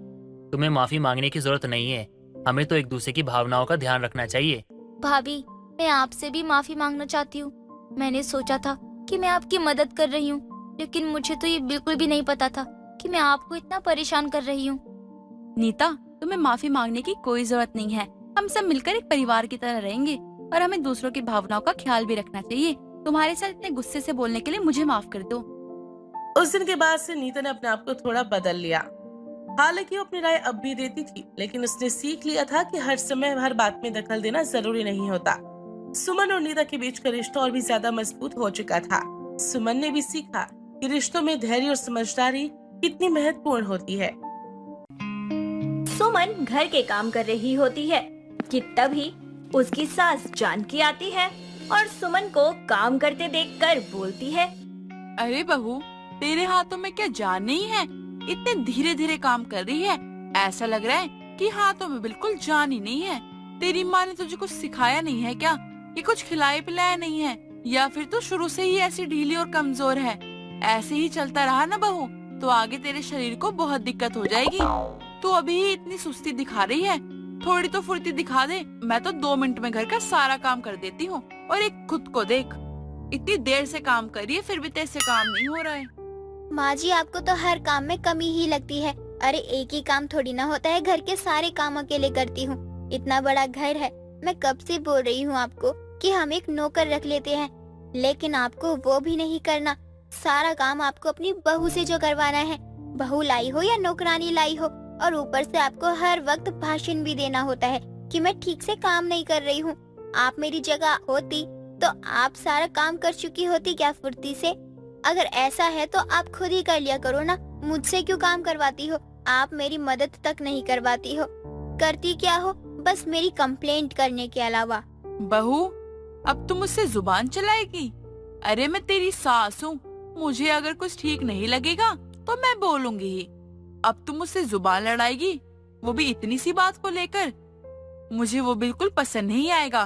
तुम्हें माफी मांगने की जरूरत नहीं है, हमें तो एक दूसरे की भावनाओं का ध्यान रखना चाहिए। भाभी मैं आपसे भी माफी मांगना चाहती हूँ। मैंने सोचा था कि मैं आपकी मदद कर रही हूँ, लेकिन मुझे तो ये बिल्कुल भी नहीं पता था कि मैं आपको इतना परेशान कर रही हूँ। नीता, तुम्हें माफी मांगने की कोई जरूरत नहीं है। हम सब मिलकर एक परिवार की तरह रहेंगे और हमें दूसरों की भावनाओं का ख्याल भी रखना चाहिए। तुम्हारे साथ इतने गुस्से से बोलने के लिए मुझे माफ कर दो। उस दिन के बाद से नीता ने अपने आप को थोड़ा बदल लिया। हालांकि वो अपनी राय अब भी देती थी, लेकिन उसने सीख लिया था कि हर समय हर बात में दखल देना जरूरी नहीं होता। सुमन और नीता के बीच का रिश्ता और भी ज्यादा मजबूत हो चुका था। सुमन ने भी सीखा कि रिश्तों में धैर्य और समझदारी कितनी महत्वपूर्ण होती है। सुमन घर के काम कर रही होती है कि तभी उसकी सास जानकी आती है और सुमन को काम करते देखकर बोलती है, अरे बहू, तेरे हाथों में क्या जान नहीं है? इतने धीरे धीरे काम कर रही है, ऐसा लग रहा है कि हाथों में बिल्कुल जान ही नहीं है। तेरी माँ ने तुझे कुछ सिखाया नहीं है क्या? ये कुछ खिलाया पिलाया नहीं है, या फिर तू शुरू से ही ऐसी ढीली और कमजोर है? ऐसे ही चलता रहा ना बहू, तो आगे तेरे शरीर को बहुत दिक्कत हो जाएगी। तू अभी ही इतनी सुस्ती दिखा रही है, थोड़ी तो फुर्ती दिखा दे। मैं तो 2 मिनट में घर का सारा काम कर देती हूँ। और एक खुद को देख, इतनी देर से काम कर रही है, फिर भी तेरे से काम नहीं हो रहा है। माँ जी, आपको तो हर काम में कमी ही लगती है। अरे एक ही काम थोड़ी ना होता है, घर के सारे काम अकेले करती हूँ। इतना बड़ा घर है, मैं कब से बोल रही हूँ आपको कि हम एक नौकर रख लेते हैं, लेकिन आपको वो भी नहीं करना। सारा काम आपको अपनी बहू से जो करवाना है, बहू लाई हो या नौकरानी लाई हो, और ऊपर से आपको हर वक्त भाषण भी देना होता है कि मैं ठीक से काम नहीं कर रही हूँ। आप मेरी जगह होती तो आप सारा काम कर चुकी होती क्या फुर्ती से? अगर ऐसा है तो आप खुद ही कर लिया करो ना, मुझसे क्यों काम करवाती हो? आप मेरी मदद तक नहीं करवाती हो। करती क्या हो? बस मेरी कंप्लेंट करने के अलावा। बहू, अब तुम मुझसे जुबान चलाएगी? अरे मैं तेरी सास हूँ, मुझे अगर कुछ ठीक नहीं लगेगा तो मैं बोलूंगी ही। अब तुम मुझसे जुबान लड़ाएगी, वो भी इतनी सी बात को लेकर? मुझे वो बिल्कुल पसंद नहीं आएगा।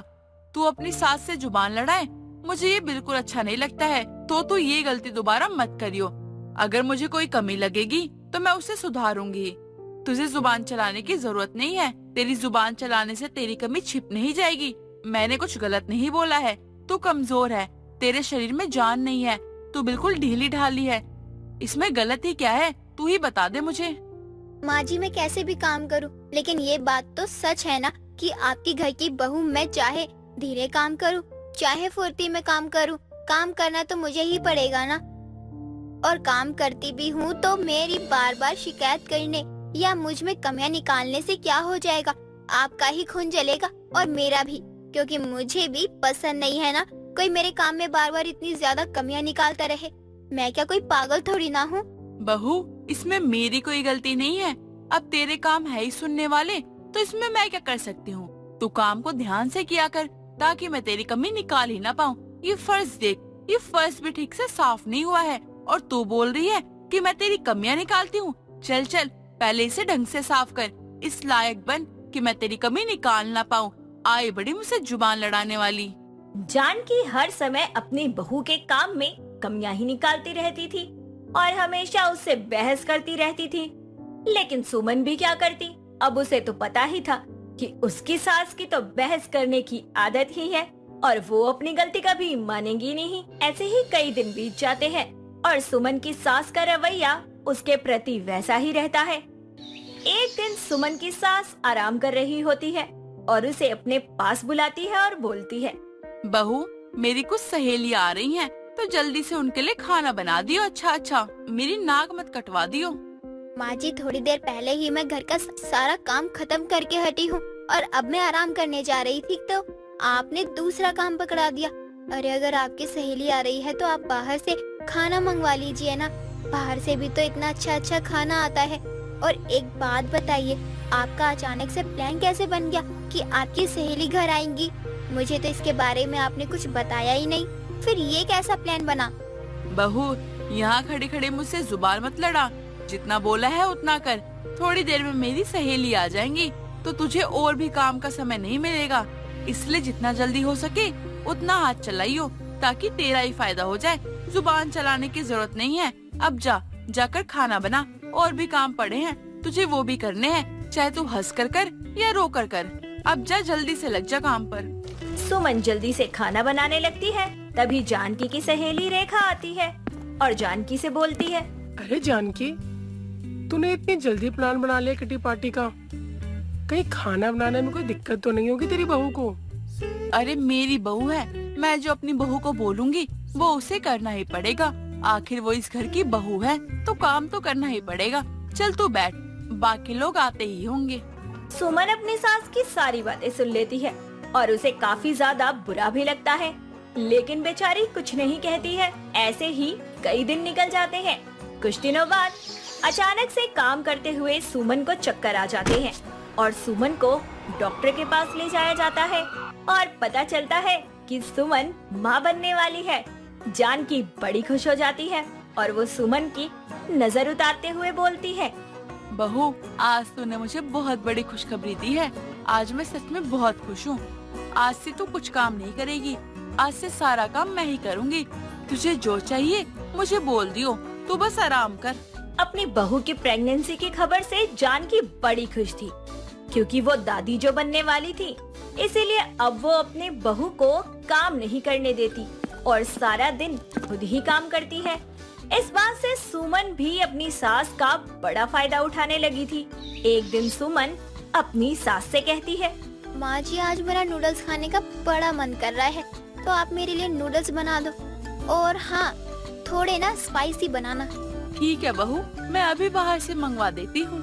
तू अपनी सास से जुबान लड़ाए, मुझे ये बिल्कुल अच्छा नहीं लगता है। तो तू ये गलती दोबारा मत करियो। अगर मुझे कोई कमी लगेगी तो मैं उसे सुधारूंगी। तुझे जुबान चलाने की जरूरत नहीं है। तेरी जुबान चलाने से तेरी कमी छिप नहीं जाएगी। मैंने कुछ गलत नहीं बोला है। तू कमजोर है, तेरे शरीर में जान नहीं है, तू बिल्कुल ढीली ढाली है। इसमें गलत ही क्या है? तू ही बता दे मुझे। माँ जी, मैं कैसे भी काम करूँ, लेकिन ये बात तो सच है ना कि आपकी घर की बहू मैं चाहे धीरे काम करूँ, चाहे फुर्ती में काम करूँ, काम करना तो मुझे ही पड़ेगा ना। और काम करती भी हूँ तो मेरी बार बार शिकायत करने या मुझ में कमियां निकालने से क्या हो जाएगा? आपका ही खून जलेगा और मेरा भी, क्योंकि मुझे भी पसंद नहीं है ना कोई मेरे काम में बार बार इतनी ज्यादा कमियां निकालता रहे। मैं क्या कोई पागल थोड़ी ना हूँ। बहू, इसमें मेरी कोई गलती नहीं है। अब तेरे काम है ही सुनने वाले, तो इसमें मैं क्या कर सकती हूँ? तू काम को ध्यान से किया कर ताकि मैं तेरी कमी निकाल ही ना पाऊँ। ये फर्श देख, ये फर्श भी ठीक से साफ नहीं हुआ है और तू बोल रही है कि मैं तेरी कमियां निकालती हूँ। चल चल, पहले इसे ढंग से साफ कर, इस लायक बन कि मैं तेरी कमी निकाल ना पाऊँ। आए बड़ी मुझसे जुबान लड़ाने वाली। जानकी हर समय अपनी बहू के काम में कमियां ही निकालती रहती थी और हमेशा उससे बहस करती रहती थी। लेकिन सुमन भी क्या करती, अब उसे तो पता ही था कि उसकी सास की तो बहस करने की आदत ही है और वो अपनी गलती कभी मानेगी नहीं। ऐसे ही कई दिन बीत जाते हैं और सुमन की सास का रवैया उसके प्रति वैसा ही रहता है। एक दिन सुमन की सास आराम कर रही होती है और उसे अपने पास बुलाती है और बोलती है, बहू, मेरी कुछ सहेलियां आ रही हैं, तो जल्दी से उनके लिए खाना बना दियो। अच्छा, मेरी नाक मत कटवा दियो। माँ जी, थोड़ी देर पहले ही मैं घर का सारा काम खत्म करके हटी हूँ और अब मैं आराम करने जा रही थी तो आपने दूसरा काम पकड़ा दिया। अरे अगर आपकी सहेली आ रही है तो आप बाहर से खाना मंगवा लीजिए ना, बाहर से भी तो इतना अच्छा खाना आता है। और एक बात बताइए, आपका अचानक से प्लान कैसे बन गया कि आपकी सहेली घर आएंगी? मुझे तो इसके बारे में आपने कुछ बताया ही नहीं, फिर ये कैसा प्लान बना? बहू, यहाँ खड़े खड़े मुझसे जुबान मत लड़ा, जितना बोला है उतना कर। थोड़ी देर में मेरी सहेली आ जाएंगी तो तुझे और भी काम का समय नहीं मिलेगा, इसलिए जितना जल्दी हो सके उतना हाथ चलाइयो ताकि तेरा ही फायदा हो जाए। जुबान चलाने की जरूरत नहीं है। अब जाकर खाना बना, और भी काम पड़े हैं तुझे, वो भी करने हैं, चाहे तू हंस कर या रो कर। अब जा, जल्दी से लग जा काम पर। सुमन जल्दी से खाना बनाने लगती है। तभी जानकी की सहेली रेखा आती है और जानकी से बोलती है। अरे जानकी, तूने इतनी जल्दी प्लान बना लिया किटी पार्टी का। कहीं खाना बनाने में कोई दिक्कत तो नहीं होगी तेरी बहू को? अरे मेरी बहू है, मैं जो अपनी बहू को बोलूंगी वो उसे करना ही पड़ेगा। आखिर वो इस घर की बहू है तो काम तो करना ही पड़ेगा। चल तू बैठ, बाकी लोग आते ही होंगे। सुमन अपनी सास की सारी बातें सुन लेती है और उसे काफी ज्यादा बुरा भी लगता है, लेकिन बेचारी कुछ नहीं कहती है। ऐसे ही कई दिन निकल जाते हैं। कुछ दिनों बाद अचानक से काम करते हुए सुमन को चक्कर आ जाते हैं और सुमन को डॉक्टर के पास ले जाया जाता है और पता चलता है कि सुमन माँ बनने वाली है। जानकी बड़ी खुश हो जाती है और वो सुमन की नजर उतारते हुए बोलती है। बहू, आज तूने मुझे बहुत बड़ी खुशखबरी दी है। आज मैं सच में बहुत खुश हूँ। आज से तू कुछ काम नहीं करेगी, आज से सारा काम मैं ही करूँगी। तुझे जो चाहिए मुझे बोल दियो, तू बस आराम कर। अपनी बहू की प्रेगनेंसी की खबर से जानकी बड़ी खुश थी, क्योंकि वो दादी जो बनने वाली थी। इसीलिए अब वो अपने बहू को काम नहीं करने देती और सारा दिन खुद ही काम करती है। इस बात से सुमन भी अपनी सास का बड़ा फायदा उठाने लगी थी। एक दिन सुमन अपनी सास से कहती है। माँ जी, आज मेरा नूडल्स खाने का बड़ा मन कर रहा है, तो आप मेरे लिए नूडल्स बना दो। और हाँ, थोड़े ना स्पाइसी बनाना। ठीक है बहू, मैं अभी बाहर से मंगवा देती हूँ।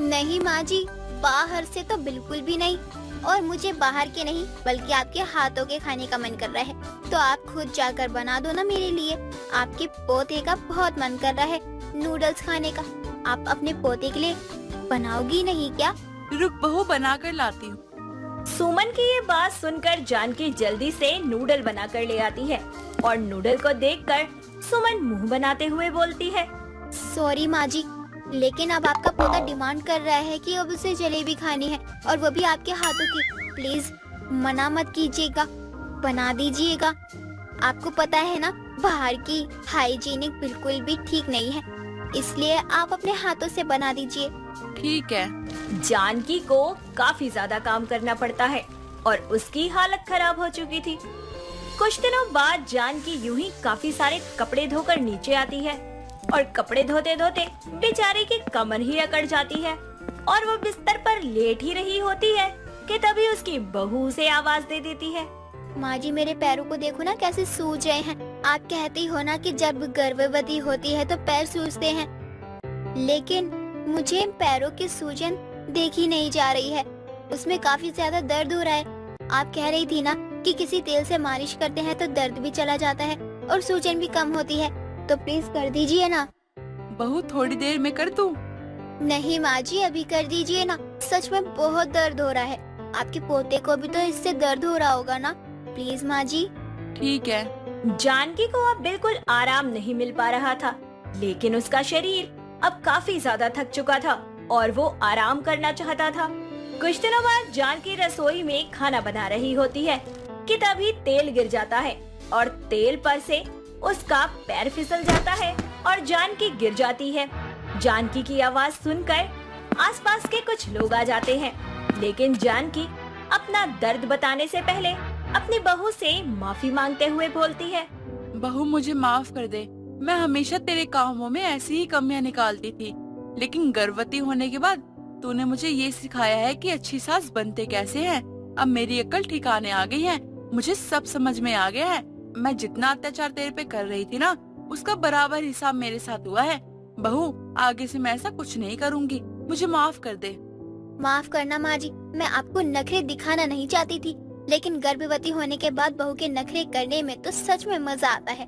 नहीं माँ जी, बाहर से तो बिल्कुल भी नहीं। और मुझे बाहर के नहीं बल्कि आपके हाथों के खाने का मन कर रहा है, तो आप खुद जाकर बना दो ना मेरे लिए। आपके पोते का बहुत मन कर रहा है नूडल्स खाने का। आप अपने पोते के लिए बनाओगी नहीं क्या? रुक बहू, बना कर लाती हूँ। सुमन की ये बात सुनकर जानकी जल्दी से नूडल बनाकर ले आती है और नूडल को देखकर सुमन मुंह बनाते हुए बोलती है। सॉरी माँ जी, लेकिन अब आपका पोता डिमांड कर रहा है कि अब उसे जलेबी खानी है, और वो भी आपके हाथों की। प्लीज मना मत कीजिएगा, बना दीजिएगा। आपको पता है ना, बाहर की हाइजीनिक बिल्कुल भी ठीक नहीं है, इसलिए आप अपने हाथों से बना दीजिए। ठीक है। जानकी को काफी ज्यादा काम करना पड़ता है और उसकी हालत खराब हो चुकी थी। कुछ दिनों बाद जानकी यूं ही काफी सारे कपड़े धोकर नीचे आती है और कपड़े धोते धोते बेचारी की कमर ही अकड़ जाती है और वो बिस्तर पर लेट ही रही होती है कि तभी उसकी बहू उसे आवाज दे देती है। माँ जी, मेरे पैरों को देखो ना कैसे सूज गए हैं। आप कहती हो ना कि जब गर्भवती होती है तो पैर सूजते हैं, लेकिन मुझे पैरों की सूजन देखी नहीं जा रही है, उसमें काफी ज्यादा दर्द हो रहा है। आप कह रही थी ना कि किसी तेल से मालिश करते हैं तो दर्द भी चला जाता है और सूजन भी कम होती है, तो प्लीज कर दीजिए ना। बहू, थोड़ी देर में कर दूं? नहीं माँ जी, अभी कर दीजिए ना, सच में बहुत दर्द हो रहा है। आपके पोते को भी तो इससे दर्द हो रहा होगा ना, प्लीज माँ जी। ठीक है। जानकी को अब बिल्कुल आराम नहीं मिल पा रहा था, लेकिन उसका शरीर अब काफी ज्यादा थक चुका था और वो आराम करना चाहता था। कुछ दिनों बाद जानकी रसोई में खाना बना रही होती है कि तभी तेल गिर जाता है और तेल पर से उसका पैर फिसल जाता है और जानकी गिर जाती है। जानकी की आवाज सुनकर आसपास के कुछ लोग आ जाते हैं, लेकिन जानकी अपना दर्द बताने से पहले अपनी बहू से माफी मांगते हुए बोलती है। बहू, मुझे माफ कर दे। मैं हमेशा तेरे कामों में ऐसी ही कमियां निकालती थी, लेकिन गर्भवती होने के बाद तूने मुझे ये सिखाया है कि अच्छी सास बनते कैसे हैं। अब मेरी अक्ल ठिकाने आ गई है, मुझे सब समझ में आ गया है। मैं जितना अत्याचार तेरे पे कर रही थी ना, उसका बराबर हिसाब मेरे साथ हुआ है। बहू, आगे से मैं ऐसा कुछ नहीं करूँगी, मुझे माफ कर दे। माफ करना माँ जी, मैं आपको नखरे दिखाना नहीं चाहती थी, लेकिन गर्भवती होने के बाद बहू के नखरे करने में तो सच में मजा आता है।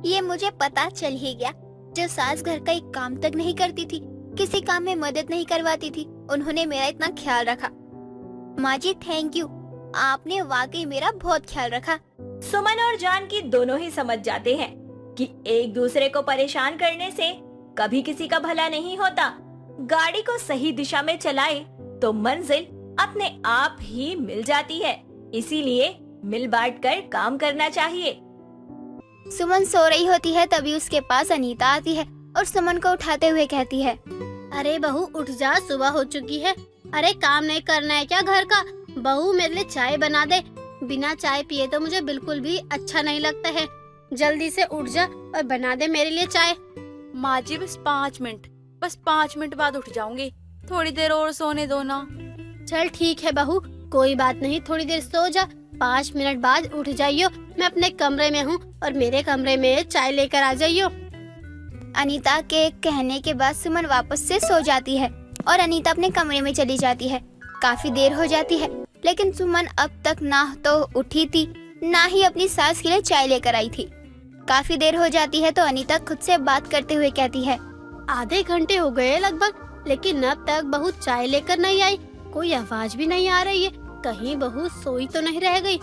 ये मुझे पता चल ही गया। जो सास घर का एक काम तक नहीं करती थी, किसी काम में मदद नहीं करवाती थी, उन्होंने मेरा इतना ख्याल रखा। माँ जी थैंक यू, आपने वाकई मेरा बहुत ख्याल रखा। सुमन और जानकी दोनों ही समझ जाते हैं कि एक दूसरे को परेशान करने से कभी किसी का भला नहीं होता। गाड़ी को सही दिशा में चलाए तो मंजिल अपने आप ही मिल जाती है, इसीलिए मिल बांट कर काम करना चाहिए। सुमन सो रही होती है, तभी उसके पास अनीता आती है और सुमन को उठाते हुए कहती है। अरे बहू उठ जा, सुबह हो चुकी है। अरे काम नहीं करना है क्या घर का? बहू मेरे लिए चाय बना दे, बिना चाय पिए तो मुझे बिल्कुल भी अच्छा नहीं लगता है। जल्दी से उठ जा और बना दे मेरे लिए चाय। माँ जी बस 5 मिनट, बस 5 मिनट बाद उठ जाऊंगी, थोड़ी देर और सोने दो ना। चल ठीक है बहू, कोई बात नहीं, थोड़ी देर सो जा, 5 मिनट बाद उठ जाइयो। मैं अपने कमरे में हूँ और मेरे कमरे में चाय लेकर आ जाइयो। अनीता के कहने के बाद सुमन वापस से सो जाती है और अनीता अपने कमरे में चली जाती है। काफी देर हो जाती है लेकिन सुमन अब तक ना तो उठी थी ना ही अपनी सास के लिए चाय लेकर आई थी। काफी देर हो जाती है तो अनीता खुद से बात करते हुए कहती है, आधे घंटे हो गए लगभग, लेकिन अब तक बहू चाय लेकर नहीं आई, कोई आवाज भी नहीं आ रही है, कहीं बहू सोई तो नहीं रह गई।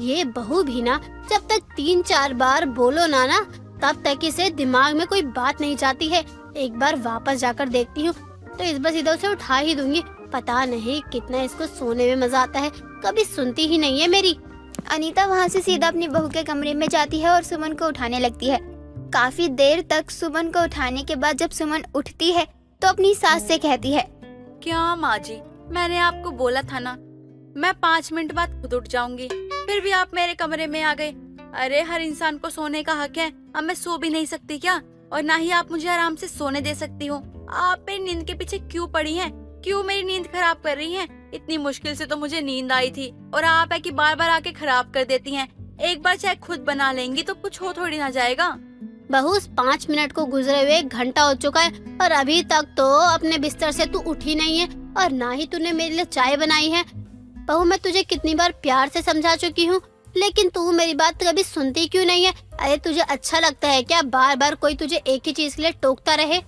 ये बहू भी ना जब तक 3-4 बार बोलो ना तब तक इसे दिमाग में कोई बात नहीं जाती है। एक बार वापस जाकर देखती हूँ तो इस बार सीधा उसे उठा ही दूंगी। पता नहीं कितना इसको सोने में मजा आता है, कभी सुनती ही नहीं है मेरी। अनीता वहाँ से सीधा अपनी बहू के कमरे में जाती है और सुमन को उठाने लगती है। काफी देर तक सुमन को उठाने के बाद जब सुमन उठती है तो अपनी सास से कहती है, क्या माँ जी, मैंने आपको बोला था ना मैं 5 मिनट बाद खुद उठ जाऊंगी, फिर भी आप मेरे कमरे में आ गए। अरे हर इंसान को सोने का हक है, अब मैं सो भी नहीं सकती क्या? और ना ही आप मुझे आराम से सोने दे सकती हो। आप मेरी नींद के पीछे क्यों पड़ी हैं? क्यों मेरी नींद खराब कर रही हैं? इतनी मुश्किल से तो मुझे नींद आई थी और आप है कि बार बार आके खराब कर देती हैं। एक बार चाहे खुद बना लेंगी तो कुछ हो थोड़ी ना जाएगा। बहू 5 मिनट को गुजरे हुए 1 घंटा हो चुका है और अभी तक तो अपने बिस्तर से तू उठी नहीं है और ना ही तूने मेरे लिए चाय बनाई है। बहू मैं तुझे कितनी बार प्यार से समझा चुकी हूँ लेकिन तू मेरी बात कभी सुनती क्यों नहीं है? अरे तुझे अच्छा लगता है क्या बार बार कोई तुझे एक ही चीज के लिए टोकता रहे?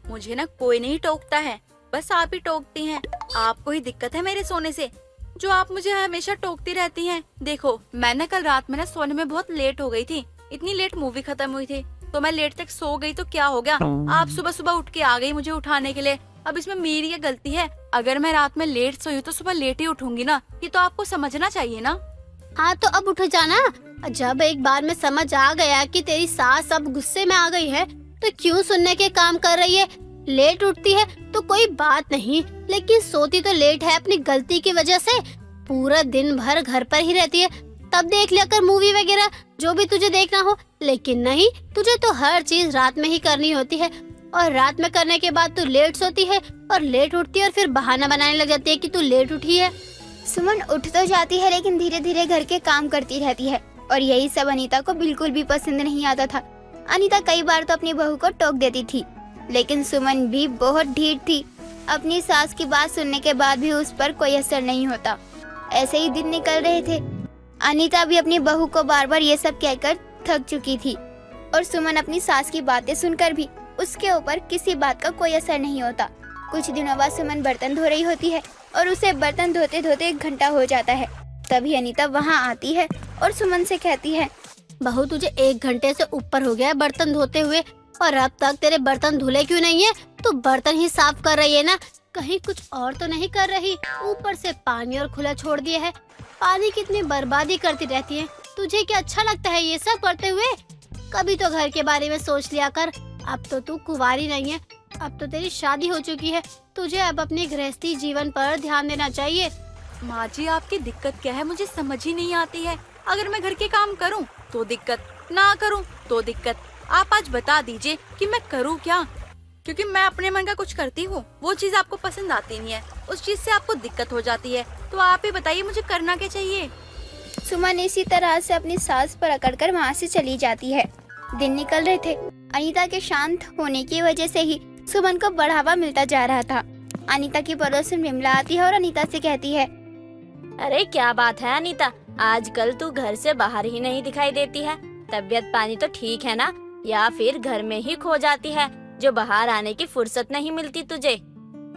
मुझे ना कोई नहीं टोकता है, बस आप ही टोकती हैं। आपको ही दिक्कत है मेरे सोने से, जो आप मुझे हमेशा टोकती रहती हैं। देखो मैं ना कल रात में ना सोने में बहुत लेट हो गई थी, इतनी लेट मूवी खत्म हुई थी तो मैं लेट तक सो गई तो क्या हो गया? आप सुबह सुबह उठ के आ गई मुझे उठाने के लिए। अब इसमें मेरी ये गलती है? अगर मैं रात में लेट सोई तो सुबह लेट ही उठूंगी ना, ये तो आपको समझना चाहिए ना। हाँ तो अब उठ जाना। जब एक बार में समझ आ गया कि तेरी सास अब गुस्से में आ गई है तो क्यों सुनने के काम कर रही है? लेट उठती है तो कोई बात नहीं, लेकिन सोती तो लेट है अपनी गलती की वजह से। पूरा दिन भर घर पर ही रहती है, तब देख लिया कर मूवी वगैरह जो भी तुझे देखना हो। लेकिन नहीं, तुझे तो हर चीज रात में ही करनी होती है और रात में करने के बाद तू लेट सोती है और लेट उठती है और फिर बहाना बनाने लग जाती है कि तू लेट उठी है। सुमन उठ तो जाती है लेकिन धीरे धीरे घर के काम करती रहती है और यही सब अनीता को बिल्कुल भी पसंद नहीं आता था। अनीता कई बार तो अपनी बहू को टोक देती थी लेकिन सुमन भी बहुत ढीठ थी। अपनी सास की बात सुनने के बाद भी उस पर कोई असर नहीं होता। ऐसे ही दिन निकल रहे थे। अनीता भी अपनी बहू को बार बार ये सब कहकर थक चुकी थी और सुमन अपनी सास की बातें सुनकर भी उसके ऊपर किसी बात का कोई असर नहीं होता। कुछ दिनों बाद सुमन बर्तन धो रही होती है और उसे बर्तन धोते धोते 1 घंटा हो जाता है। तभी अनीता वहाँ आती है और सुमन से कहती है, बहू तुझे 1 घंटे से ऊपर हो गया है बर्तन धोते हुए और अब तक तेरे बर्तन धुले क्यों नहीं है? तू बर्तन ही साफ कर रही है ना, कहीं कुछ और तो नहीं कर रही? ऊपर से पानी और खुला छोड़ दिया है। पानी कितनी बर्बादी करती रहती है, तुझे क्या अच्छा लगता है ये सब करते हुए? कभी तो घर के बारे में सोच लिया कर। अब तो तू कुंवारी नहीं है, अब तो तेरी शादी हो चुकी है, तुझे अब अपने गृहस्थी जीवन पर ध्यान देना चाहिए। माँ जी आपकी दिक्कत क्या है मुझे समझ ही नहीं आती है। अगर मैं घर के काम करूँ तो दिक्कत, ना करूँ तो दिक्कत। आप आज बता दीजिए कि मैं करूँ क्या, क्योंकि मैं अपने मन का कुछ करती हूँ वो चीज आपको पसंद आती नहीं है, उस चीज से आपको दिक्कत हो जाती है। तो आप ही बताइए मुझे करना क्या चाहिए। सुमन इसी तरह से अपनी सास पर अकड़कर वहाँ से चली जाती है। दिन निकल रहे थे। अनीता के शांत होने की वजह से ही सुमन को बढ़ावा मिलता जा रहा था। अनीता की पड़ोसन विमला आती है और अनीता से कहती है, अरे क्या बात है अनीता, आजकल तू घर से बाहर ही नहीं दिखाई देती है। तबीयत पानी तो ठीक है ना, या फिर घर में ही खो जाती है जो बाहर आने की फुर्सत नहीं मिलती तुझे?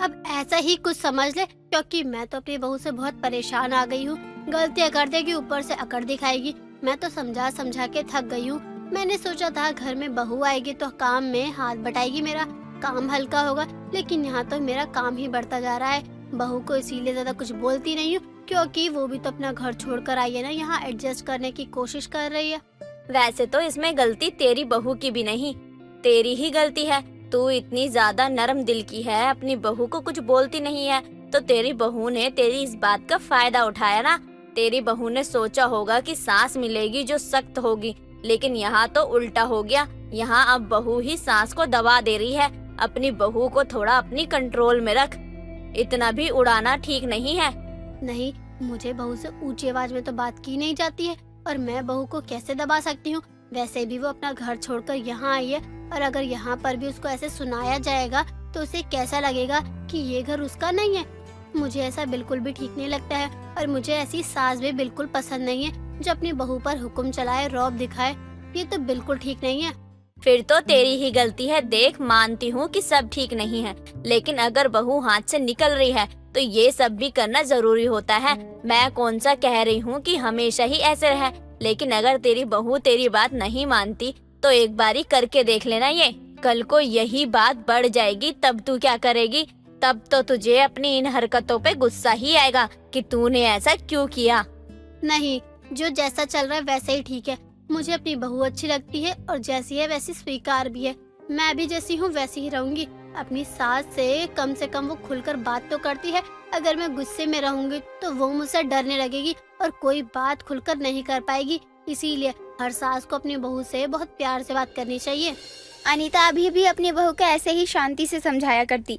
अब ऐसा ही कुछ समझ ले, क्योंकि मैं तो अपनी बहू से बहुत परेशान आ गई हूँ। गलतियाँ कर देगी, ऊपर से अकड़ दिखाएगी। मैं तो समझा समझा के थक गई हूँ। मैंने सोचा था घर में बहू आएगी तो काम में हाथ बटाएगी, मेरा काम हल्का होगा, लेकिन यहाँ तो मेरा काम ही बढ़ता जा रहा है। बहू को इसीलिए ज्यादा कुछ बोलती नहीं हूँ क्योंकि वो भी तो अपना घर छोड़कर आई है ना, यहाँ एडजस्ट करने की कोशिश कर रही है। वैसे तो इसमें गलती तेरी बहू की भी नहीं, तेरी ही गलती है। तू इतनी ज्यादा नरम दिल की है, अपनी बहू को कुछ बोलती नहीं है, तो तेरी बहू ने तेरी इस बात का फायदा उठाया ना। तेरी बहू ने सोचा होगा कि सास मिलेगी जो सख्त होगी, लेकिन यहाँ तो उल्टा हो गया। यहाँ अब बहू ही सास को दबा दे रही है। अपनी बहू को थोड़ा अपनी कंट्रोल में रख, इतना भी उड़ाना ठीक नहीं है। नहीं, मुझे बहू से ऊंची आवाज में तो बात की नहीं जाती है, और मैं बहू को कैसे दबा सकती हूँ। वैसे भी वो अपना घर छोड़कर यहाँ आई है, और अगर यहाँ पर भी उसको ऐसे सुनाया जाएगा तो उसे कैसा लगेगा कि ये घर उसका नहीं है। मुझे ऐसा बिल्कुल भी ठीक नहीं लगता है, और मुझे ऐसी सास भी बिल्कुल पसंद नहीं है जो अपनी बहू पर हुक्म चलाए, रौब दिखाए। ये तो बिल्कुल ठीक नहीं है। फिर तो तेरी ही गलती है। देख, मानती हूँ कि सब ठीक नहीं है, लेकिन अगर बहू हाथ से निकल रही है तो ये सब भी करना जरूरी होता है। मैं कौन सा कह रही हूँ कि हमेशा ही ऐसे रहे, लेकिन अगर तेरी बहू तेरी बात नहीं मानती तो एक बारी करके देख लेना। ये कल को यही बात बढ़ जाएगी, तब तू क्या करेगी? तब तो तुझे अपनी इन हरकतों पे गुस्सा ही आएगा कि तूने ऐसा क्यों किया। नहीं, जो जैसा चल रहा है वैसे ही ठीक है। मुझे अपनी बहू अच्छी लगती है, और जैसी है वैसी स्वीकार भी है। मैं भी जैसी हूँ वैसी ही रहूंगी। अपनी सास से कम वो खुलकर बात तो करती है। अगर मैं गुस्से में रहूंगी तो वो मुझसे डरने लगेगी और कोई बात खुलकर नहीं कर पाएगी। इसीलिए हर सास को अपनी बहू से बहुत प्यार से बात करनी चाहिए। अनीता अभी भी अपनी बहू को ऐसे ही शांति से समझाया करती,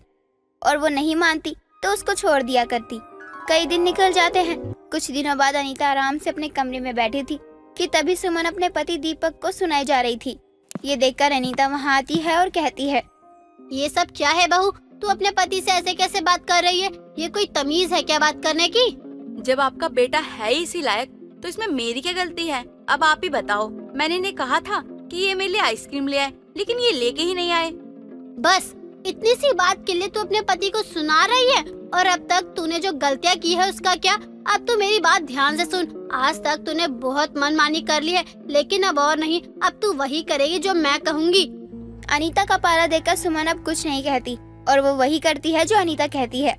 और वो नहीं मानती तो उसको छोड़ दिया करती। कई दिन निकल जाते हैं। कुछ दिनों बाद अनीता आराम से अपने कमरे में बैठी थी कि तभी सुमन अपने पति दीपक को सुनाई जा रही थी। ये देखकर अनीता वहाँ आती है और कहती है, ये सब क्या है बहू? तू अपने पति से ऐसे कैसे बात कर रही है? ये कोई तमीज है क्या बात करने की? जब आपका बेटा है ही इसी लायक तो इसमें मेरी क्या गलती है? अब आप ही बताओ। मैंने इन्हें कहा था कि ये मेरे लिए आइसक्रीम ले आए, लेकिन ये लेके ही नहीं आए। बस इतनी सी बात के लिए तू अपने पति को सुना रही है? और अब तक तूने जो गलतियाँ की है उसका क्या? अब तू मेरी बात ध्यान से सुन। आज तक तूने बहुत मनमानी कर ली है, लेकिन अब और नहीं। अब तू वही करेगी जो मैं कहूँगी। अनीता का पारा देखकर सुमन अब कुछ नहीं कहती, और वो वही करती है जो अनीता कहती है।